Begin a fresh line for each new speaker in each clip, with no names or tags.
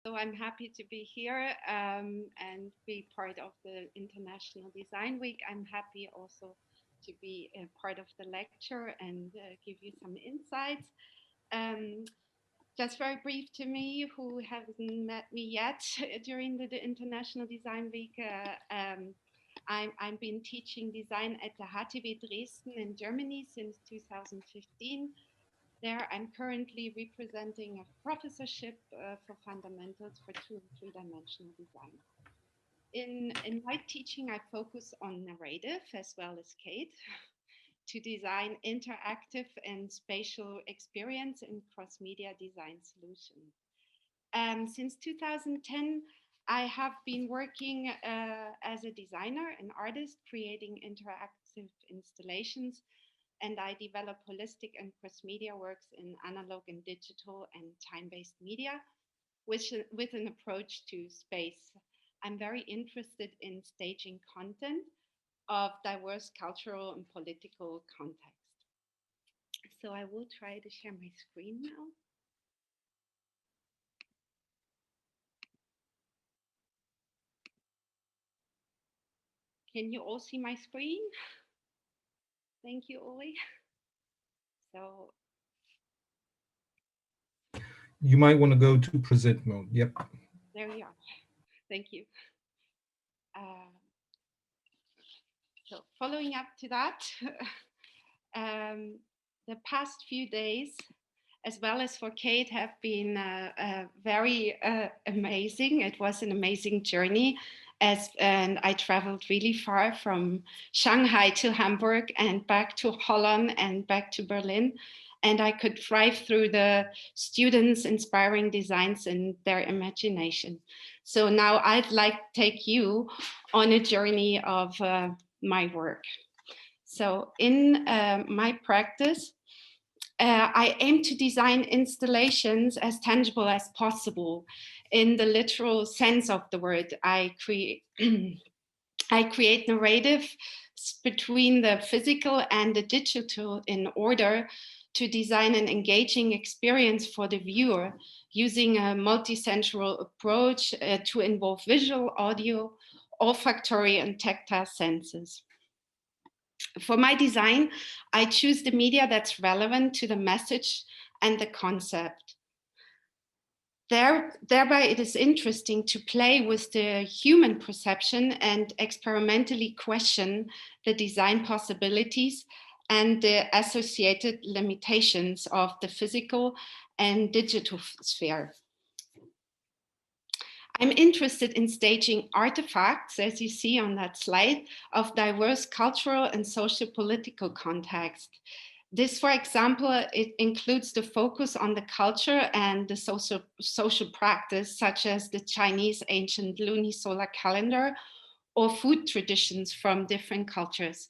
So I'm happy to be here and be part of the International Design Week. I'm happy also to be a part of the lecture and give you some insights. Um, just very brief to me, who haven't met me yet during the International Design Week. I've been teaching design at the HTW Dresden in Germany since 2015. There, I'm currently representing a professorship for fundamentals for 2 and 3-dimensional design. In my teaching, I focus on narrative as well as Kate to design interactive and spatial experience in cross-media design solutions. Since 2010, I have been working as a designer and artist, creating interactive installations, and I develop holistic and cross-media works in analog and digital and time-based media, with an approach to space. I'm very interested in staging content of diverse cultural and political context. So I will try to share my screen now. Can you all see my screen? Thank you, Uli. So
you might want to go to present mode. Yep.
There we are. Thank you. So following up to that, the past few days, as well as for Kate, have been very amazing. It was an amazing journey, and I traveled really far from Shanghai to Hamburg and back to Holland and back to Berlin. And I could drive through the students' inspiring designs and their imagination. So now I'd like to take you on a journey of my work. So in my practice, I aim to design installations as tangible as possible. In the literal sense of the word, I create narrative between the physical and the digital in order to design an engaging experience for the viewer, using a multisensory approach to involve visual, audio, olfactory, and tactile senses. For my design, I choose the media that's relevant to the message and the concept. Thereby, it is interesting to play with the human perception and experimentally question the design possibilities and the associated limitations of the physical and digital sphere. I'm interested in staging artifacts, as you see on that slide, of diverse cultural and socio-political context. This, for example, it includes the focus on the culture and the social practice, such as the Chinese ancient lunisolar calendar or food traditions from different cultures.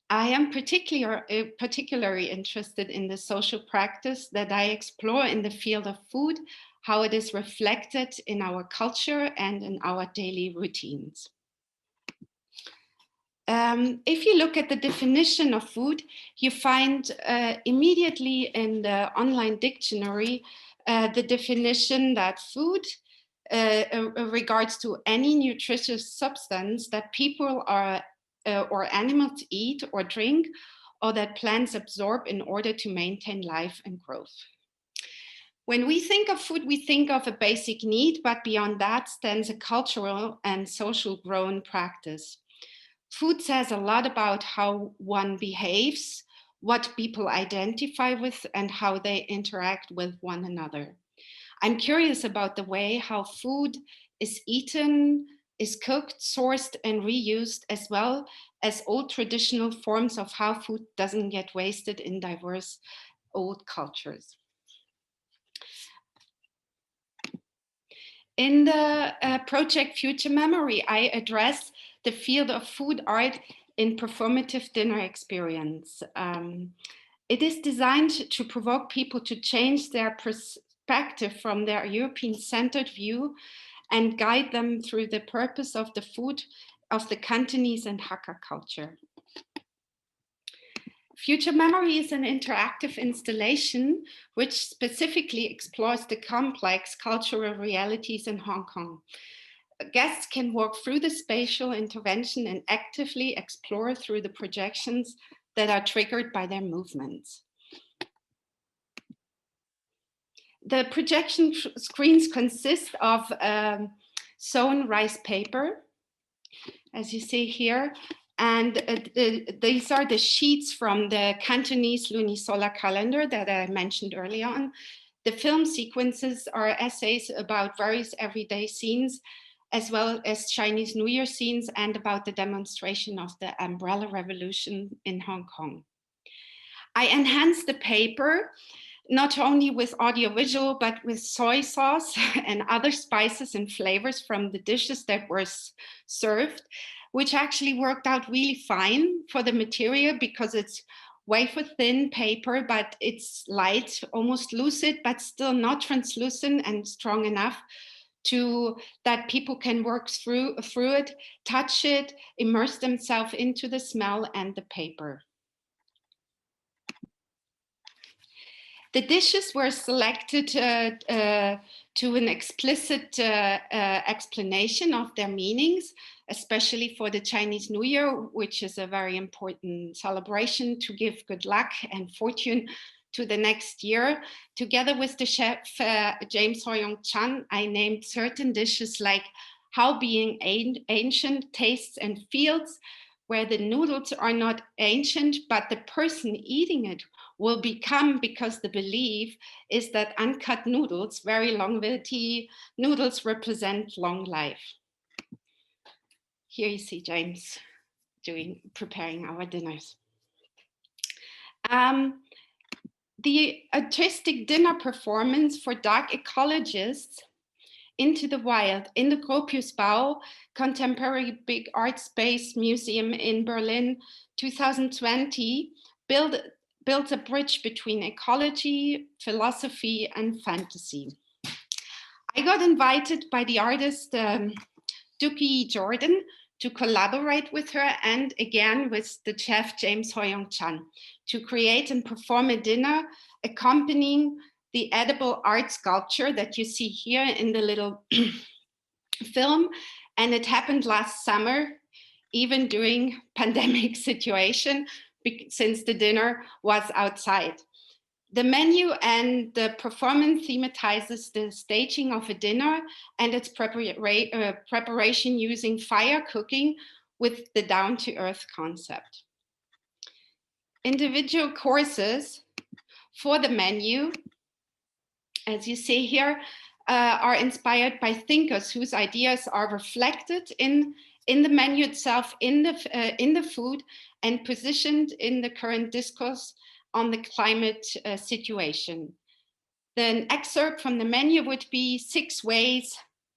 I am particularly interested in the social practice that I explore in the field of food, how it is reflected in our culture and in our daily routines. If you look at the definition of food, you find immediately in the online dictionary the definition that food regards to any nutritious substance that people or animals eat or drink, or that plants absorb in order to maintain life and growth. When we think of food, we think of a basic need, but beyond that stands a cultural and social grown practice. Food says a lot about how one behaves, what people identify with, and how they interact with one another. I'm curious about the way how food is eaten, is cooked, sourced, and reused, as well as old traditional forms of how food doesn't get wasted in diverse old cultures. In the project Future Memory, I address the field of food art in performative dinner experience. It is designed to provoke people to change their perspective from their European-centered view and guide them through the purpose of the food of the Cantonese and Hakka culture. Future Memory is an interactive installation which specifically explores the complex cultural realities in Hong Kong. Guests can walk through the spatial intervention and actively explore through the projections that are triggered by their movements. The projection screens consist of sewn rice paper, as you see here, and these are the sheets from the Cantonese lunisolar calendar that I mentioned earlier on. The film sequences are essays about various everyday scenes, as well as Chinese New Year scenes and about the demonstration of the Umbrella Revolution in Hong Kong. I enhanced the paper not only with audiovisual, but with soy sauce and other spices and flavors from the dishes that were served, which actually worked out really fine for the material because it's wafer thin paper, but it's light, almost lucid, but still not translucent and strong enough to that people can work through it, touch it, immerse themselves into the smell and the paper. The dishes were selected to an explicit explanation of their meanings, especially for the Chinese New Year, which is a very important celebration to give good luck and fortune to the next year. Together with the chef James Ho-Young Chan, I named certain dishes like How Being Ancient Tastes and Feels, where the noodles are not ancient, but the person eating it will become, because the belief is that uncut noodles, very longevity noodles, represent long life. Here you see James preparing our dinners. The artistic dinner performance for dark ecologists, Into the Wild, in the Gropiusbau Contemporary Big Art Space Museum in Berlin, 2020, built a bridge between ecology, philosophy, and fantasy. I got invited by the artist Duki Jordan to collaborate with her and again with the chef James Ho-Young Chan to create and perform a dinner accompanying the edible art sculpture that you see here in the little film. And it happened last summer, even during pandemic situation, since the dinner was outside. The menu and the performance thematizes the staging of a dinner and its preparation using fire cooking with the down-to-earth concept. Individual courses for the menu, as you see here, are inspired by thinkers whose ideas are reflected in the menu itself, in the food, and positioned in the current discourse on the climate situation. The excerpt from the menu would be 6 ways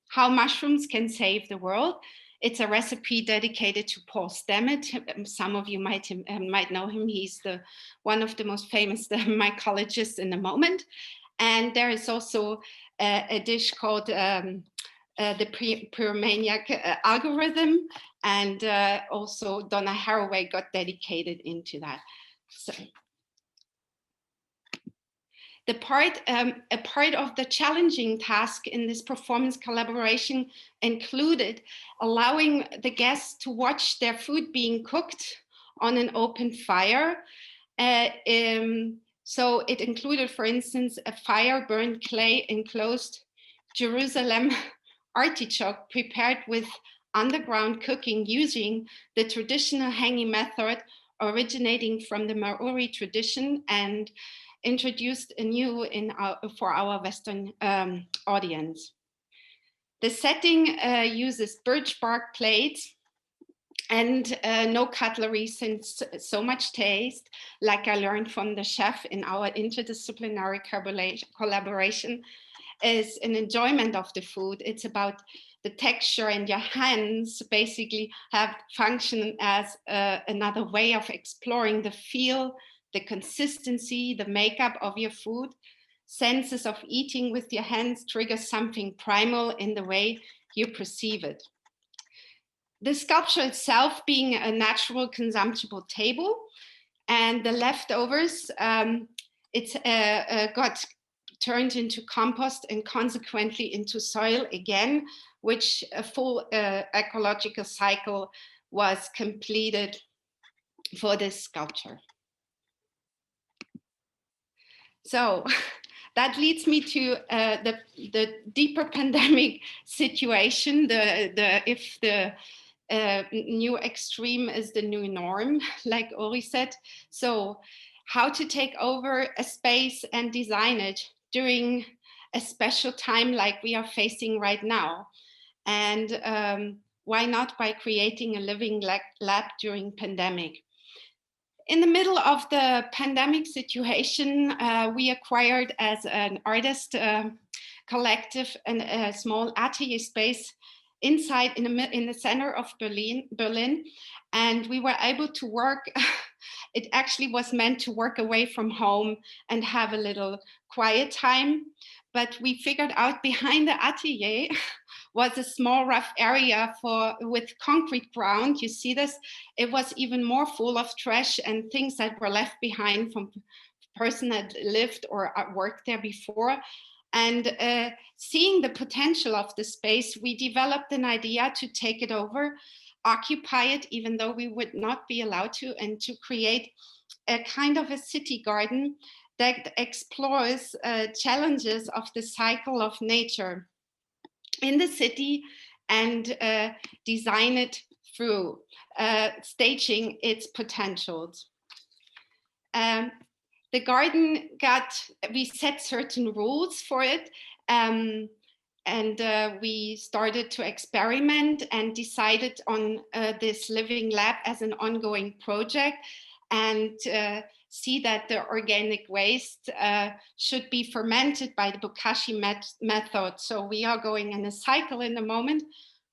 how mushrooms can save the world. It's a recipe dedicated to Paul Stamets. Some of you might know him. He's one of the most famous mycologists in the moment. And there is also a dish called the Pyromaniac algorithm, and also Donna Haraway got dedicated into that. So a part of the challenging task in this performance collaboration included allowing the guests to watch their food being cooked on an open fire. So it included, for instance, a fire-burned clay enclosed Jerusalem artichoke prepared with underground cooking using the traditional hanging method originating from the Maori tradition and introduced anew for our Western audience. The setting uses birch bark plates and no cutlery, since so much taste, like I learned from the chef in our interdisciplinary collaboration, is an enjoyment of the food. It's about the texture, and your hands basically have function as another way of exploring the feel, the consistency, the makeup of your food. Senses of eating with your hands trigger something primal in the way you perceive it. The sculpture itself being a natural consumptible table, and the leftovers, got turned into compost and consequently into soil again, which a full ecological cycle was completed for this sculpture. So that leads me to the deeper pandemic situation. If the new extreme is the new norm, like Ori said. So how to take over a space and design it during a special time like we are facing right now. And why not by creating a living lab during pandemic? In the middle of the pandemic situation, we acquired as an artist collective a small atelier space inside in the center of Berlin, and we were able to work. It actually was meant to work away from home and have a little quiet time, but we figured out behind the atelier was a small rough area with concrete ground. You see this? It was even more full of trash and things that were left behind from person that lived or worked there before. And seeing the potential of the space, we developed an idea to take it over, occupy it, even though we would not be allowed to, and to create a kind of a city garden that explores challenges of the cycle of nature in the city and design it through staging its potentials. The garden we set certain rules for it, and we started to experiment and decided on this living lab as an ongoing project, and see that the organic waste should be fermented by the bokashi method. So we are going in a cycle in a moment.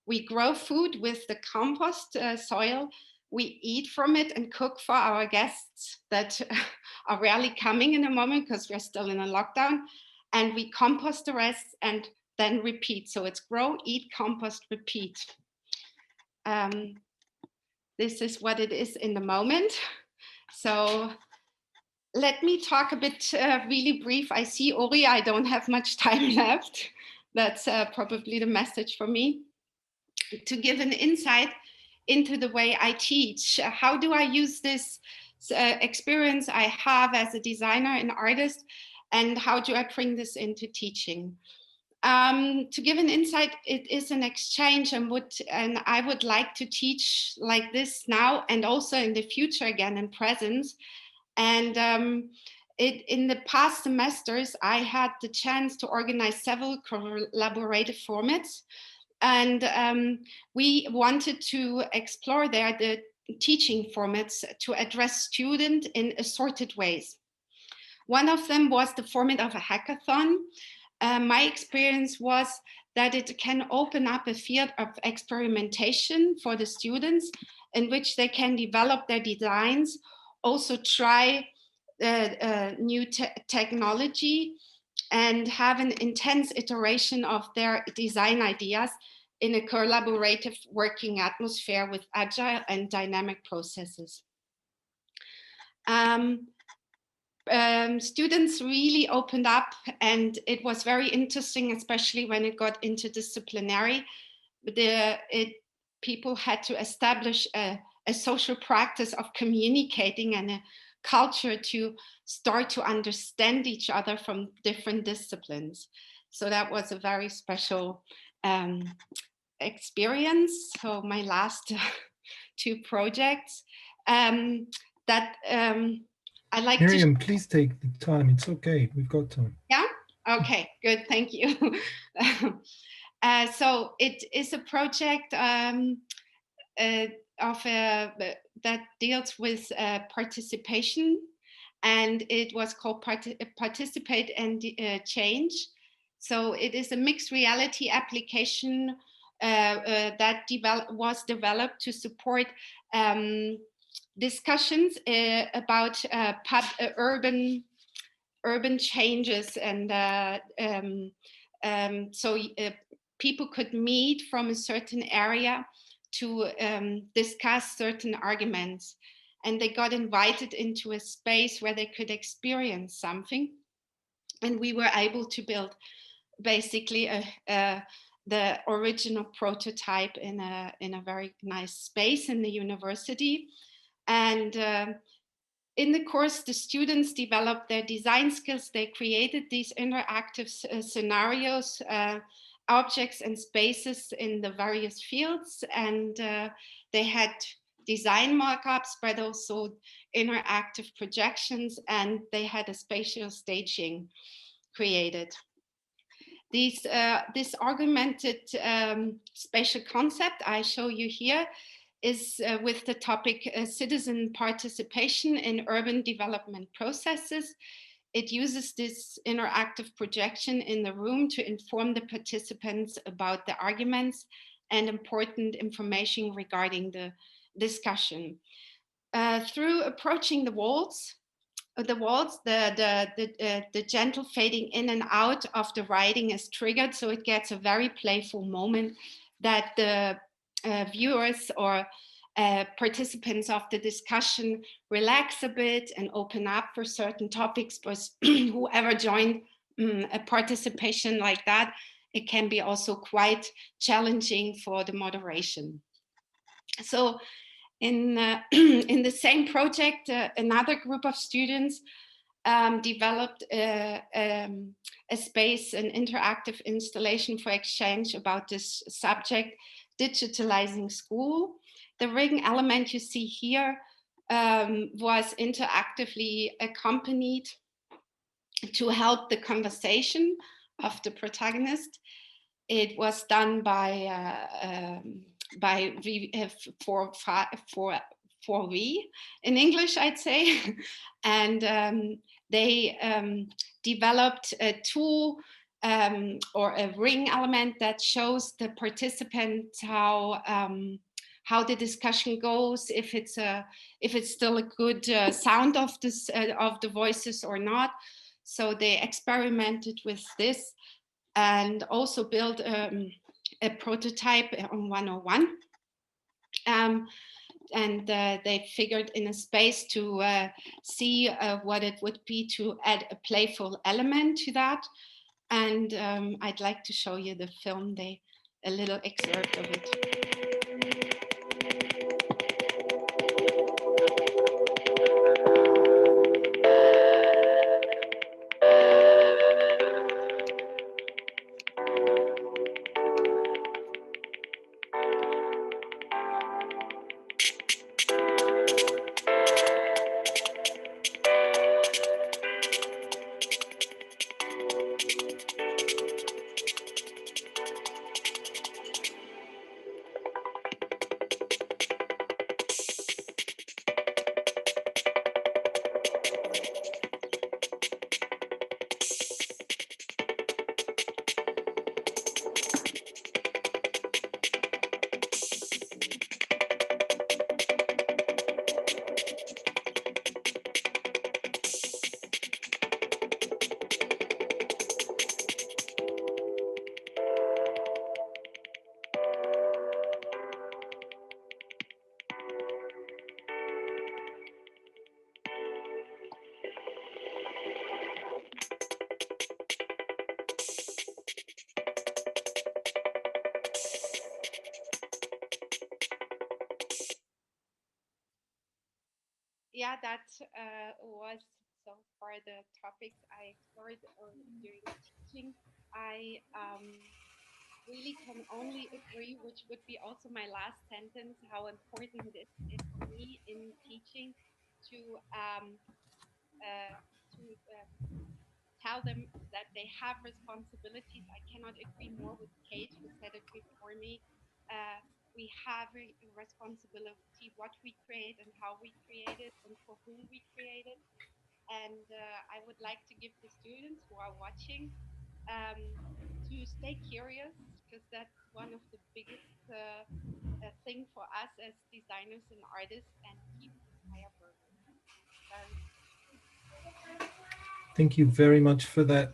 We grow food with the compost soil. We eat from it and cook for our guests that are rarely coming in a moment because we're still in a lockdown. And we compost the rest and then repeat. So it's grow, eat, compost, repeat. This is what it is in the moment. So let me talk a bit really brief. I see, Ori, I don't have much time left. That's probably the message for me. To give an insight into the way I teach. How do I use this experience I have as a designer and artist, and how do I bring this into teaching? To give an insight, it is an exchange, and I would like to teach like this now and also in the future again in presence. And in the past semesters, I had the chance to organize several collaborative formats. And we wanted to explore there the teaching formats to address students in assorted ways. One of them was the format of a hackathon. My experience was that it can open up a field of experimentation for the students in which they can develop their designs, also try new technology, and have an intense iteration of their design ideas in a collaborative working atmosphere with agile and dynamic processes. Students really opened up, and it was very interesting, especially when it got interdisciplinary. People had to establish a social practice of communicating and a culture to start to understand each other from different disciplines. So that was a very special experience. So my last two projects that I like
Miriam, please take the time. It's okay. We've got time.
Yeah? Okay, good. Thank you. So it is a project that deals with participation, and it was called Participate and Change. So it is a mixed reality application that was developed to support discussions about urban changes, and so people could meet from a certain area to discuss certain arguments. and they got invited into a space where they could experience something. And we were able to build basically the original prototype in a very nice space in the university. And in the course, the students developed their design skills. They created these interactive scenarios, objects and spaces in the various fields. And they had design markups, but also interactive projections, and they had a spatial staging created. This augmented spatial concept I show you here is with the topic citizen participation in urban development processes. It uses this interactive projection in the room to inform the participants about the arguments and important information regarding the discussion. Through approaching the walls, the gentle fading in and out of the writing is triggered, so it gets a very playful moment that the viewers or participants of the discussion relax a bit and open up for certain topics. But whoever joined a participation like that, it can be also quite challenging for the moderation. So in the same project, another group of students developed a space, an interactive installation for exchange about this subject, digitalizing school. The ring element you see here was interactively accompanied to help the conversation of the protagonist. It was done by 4V in English, I'd say. And they developed a tool or a ring element that shows the participant how the discussion goes, if it's still a good sound of this of the voices or not. So they experimented with this and also built a prototype on 101. And they figured in a space to see what it would be to add a playful element to that. And I'd like to show you the film, a little excerpt of it. Yeah, that was so far the topics I explored during teaching. I really can only agree, which would be also my last sentence, how important it is for me in teaching to tell them that they have responsibilities. I cannot agree more with Kate, who said it before me. We have a responsibility what we create and how we create it and for whom we create it. And I would like to give the students who are watching to stay curious, because that's one of the biggest thing for us as designers and artists, and keep the fire burning. Very
Thank you very much for that